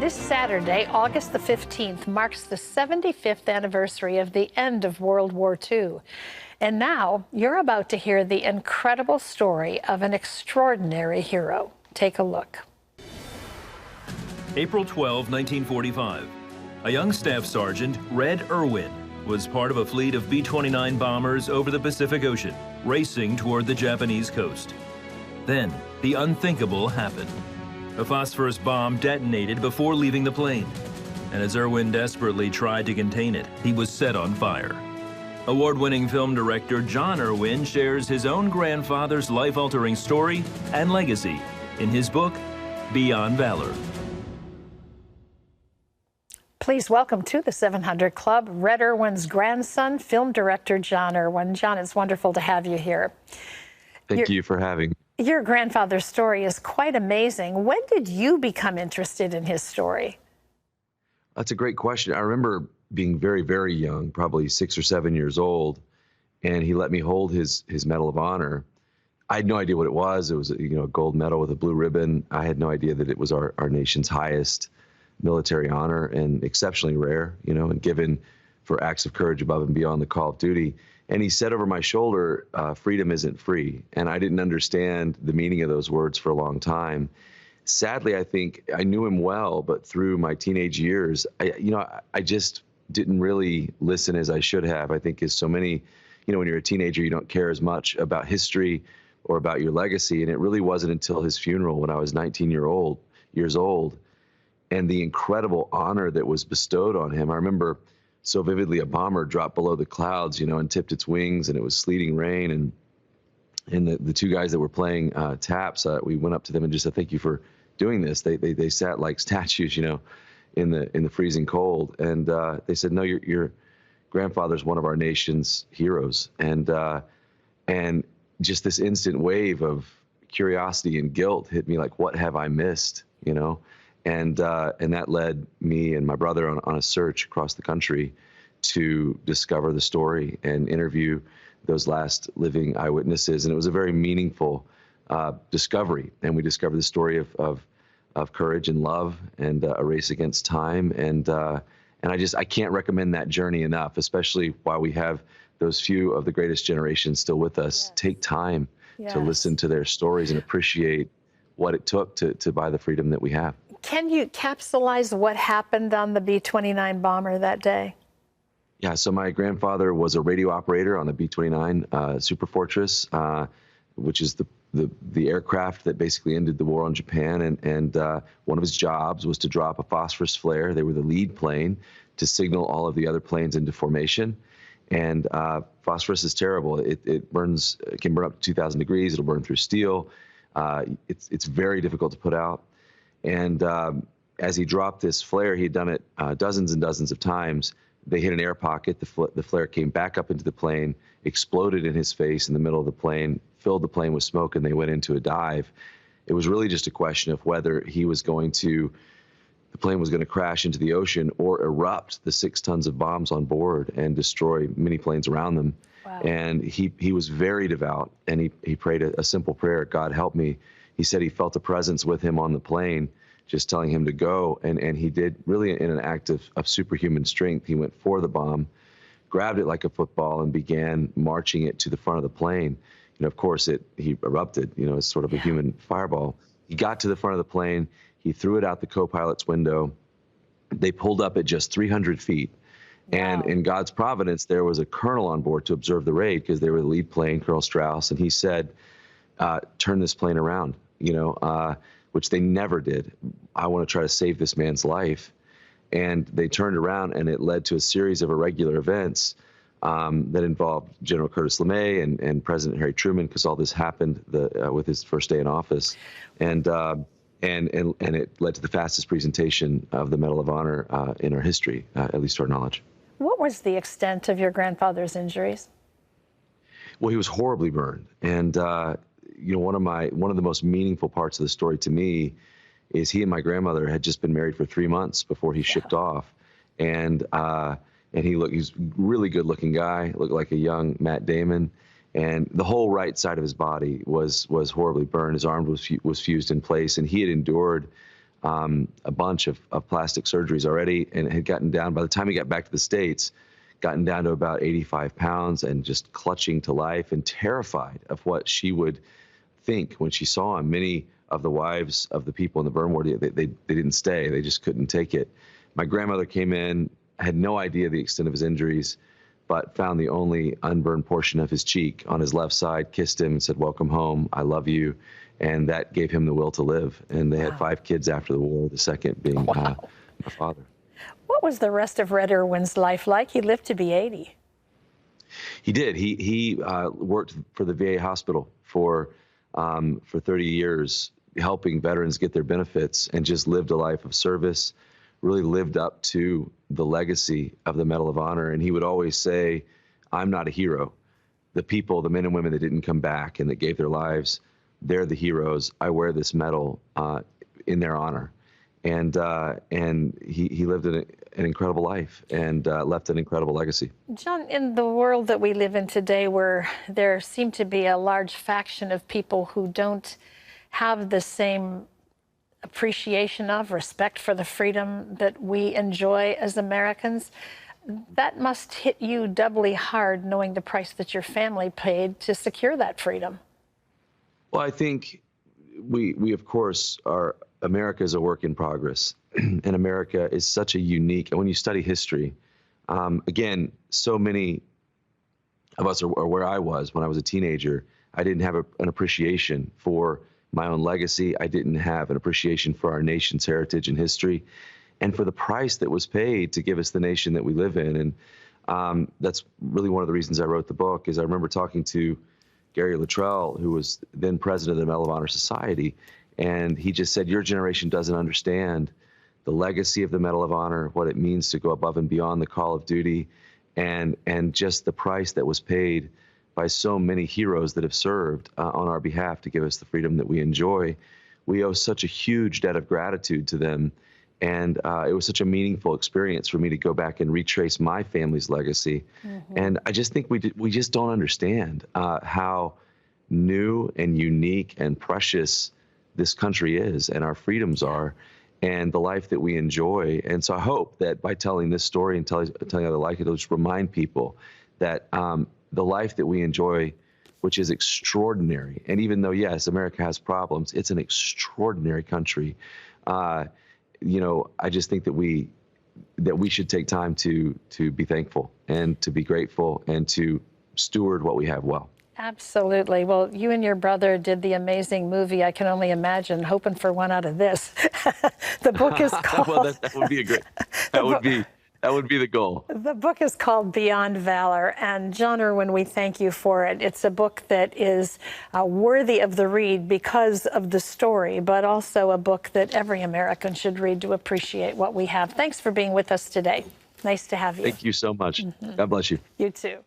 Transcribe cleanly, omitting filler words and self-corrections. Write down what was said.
This Saturday, August the 15th, marks the 75th anniversary of the end of World War II. And now you're about to hear the incredible story of an extraordinary hero. Take a look. April 12, 1945. A young staff sergeant, Red Erwin, was part of a fleet of B-29 bombers over the Pacific Ocean, racing toward the Japanese coast. Then, the unthinkable happened. A phosphorus bomb detonated before leaving the plane, and as Erwin desperately tried to contain it, he was set on fire. Award-winning film director Jon Erwin shares his own grandfather's life-altering story and legacy in his book, Beyond Valor. Please welcome to the 700 Club, Red Erwin's grandson, film director Jon Erwin. Jon, it's wonderful to have you here. Thank you for having me. Your grandfather's story is quite amazing. When did you become interested in his story? That's a great question. I remember being very, very young, probably 6 or 7 years old, and he let me hold his Medal of Honor. I had no idea what it was. It was a gold medal with a blue ribbon. I had no idea that it was our nation's highest military honor and exceptionally rare, and given for acts of courage above and beyond the call of duty. And he said over my shoulder, freedom isn't free. And I didn't understand the meaning of those words for a long time. Sadly, I think I knew him well, but through my teenage years, I just didn't really listen as I should have. I think as so many, when you're a teenager, you don't care as much about history or about your legacy. And it really wasn't until his funeral when I was 19 years old, and the incredible honor that was bestowed on him. I remember so vividly a bomber dropped below the clouds, and tipped its wings, and it was sleeting rain. And the two guys that were playing taps, we went up to them and just said, "Thank you for doing this." They sat like statues, in the freezing cold. And they said, "No, your grandfather's one of our nation's heroes." And just this instant wave of curiosity and guilt hit me like, what have I missed, And that led me and my brother on a search across the country to discover the story and interview those last living eyewitnesses. And it was a very meaningful discovery. And we discovered the story of courage and love and a race against time. And I can't recommend that journey enough, especially while we have those few of the greatest generations still with us. Yes. Take time to listen to their stories and appreciate what it took to buy the freedom that we have. Can you capsulize what happened on the B-29 bomber that day? Yeah, so my grandfather was a radio operator on the B-29 Superfortress, which is the aircraft that basically ended the war on Japan. And one of his jobs was to drop a phosphorus flare. They were the lead plane to signal all of the other planes into formation. And phosphorus is terrible. It burns. It can burn up to 2,000 degrees. It'll burn through steel. It's very difficult to put out. And as he dropped this flare, he had done it dozens and dozens of times. They hit an air pocket. The flare came back up into the plane, exploded in his face in the middle of the plane, filled the plane with smoke, and they went into a dive. It was really just a question of whether the plane was going to crash into the ocean or erupt the 6 tons of bombs on board and destroy many planes around them. Wow. And he was very devout, and he prayed a simple prayer: "God, help me." He said he felt a presence with him on the plane, just telling him to go. And he did, really in an act of superhuman strength. He went for the bomb, grabbed it like a football, and began marching it to the front of the plane. Of course, he erupted, as sort of a human fireball. He got to the front of the plane. He threw it out the co-pilot's window. They pulled up at just 300 feet. Wow. And in God's providence, there was a colonel on board to observe the raid because they were the lead plane, Colonel Strauss. And he said, "Turn this plane around." Which they never did. "I want to try to save this man's life." And they turned around, and it led to a series of irregular events that involved General Curtis LeMay and President Harry Truman, because all this happened with his first day in office. And it led to the fastest presentation of the Medal of Honor in our history, at least to our knowledge. What was the extent of your grandfather's injuries? Well, he was horribly burned. And one of the most meaningful parts of the story to me is he and my grandmother had just been married for 3 months before he shipped off. And he's a really good looking guy, looked like a young Matt Damon. And the whole right side of his body was horribly burned. His arm was fused in place, and he had endured a bunch of plastic surgeries already, and had gotten down, by the time he got back to the States, gotten down to about 85 pounds and just clutching to life and terrified of what she would think when she saw him. Many of the wives of the people in the burn ward, they didn't stay. They just couldn't take it. My grandmother came in, had no idea the extent of his injuries, but found the only unburned portion of his cheek on his left side, kissed him and said, "Welcome home, I love you." And that gave him the will to live. And they had 5 kids after the war, the second being my father. What was the rest of Red Erwin's life like? He lived to be 80. He did. He worked for the VA hospital for 30 years, helping veterans get their benefits, and just lived a life of service, really lived up to the legacy of the Medal of Honor. And he would always say, "I'm not a hero. The people, the men and women that didn't come back and that gave their lives, they're the heroes. I wear this medal in their honor." And he lived an incredible life and left an incredible legacy. Jon, in the world that we live in today, where there seem to be a large faction of people who don't have the same appreciation of, respect for the freedom that we enjoy as Americans, that must hit you doubly hard, knowing the price that your family paid to secure that freedom. Well, I think we of course are. America is a work in progress, and America is such a unique. And when you study history, again, so many of us are where I was when I was a teenager. I didn't have an appreciation for my own legacy. I didn't have an appreciation for our nation's heritage and history, and for the price that was paid to give us the nation that we live in. And that's really one of the reasons I wrote the book. Is I remember talking to Gary Luttrell, who was then president of the Medal of Honor Society, and he just said, "Your generation doesn't understand the legacy of the Medal of Honor, what it means to go above and beyond the call of duty, and just the price that was paid by so many heroes that have served on our behalf to give us the freedom that we enjoy. We owe such a huge debt of gratitude to them." And it was such a meaningful experience for me to go back and retrace my family's legacy. And I just think we just don't understand how new and unique and precious this country is, and our freedoms are, and the life that we enjoy. And so I hope that by telling this story and telling other like it, it'll just remind people that the life that we enjoy, which is extraordinary, and even though, yes, America has problems, it's an extraordinary country. You know, I just think that we should take time to be thankful and to be grateful and to steward what we have well. Absolutely. Well, you and your brother did the amazing movie. I can only imagine, hoping for one out of this. The book is called... Well, that would be a great... That would be the goal. The book is called Beyond Valor, and Jon Erwin, we thank you for it. It's a book that is worthy of the read because of the story, but also a book that every American should read to appreciate what we have. Thanks for being with us today. Nice to have you. Thank you so much. God bless you. You too.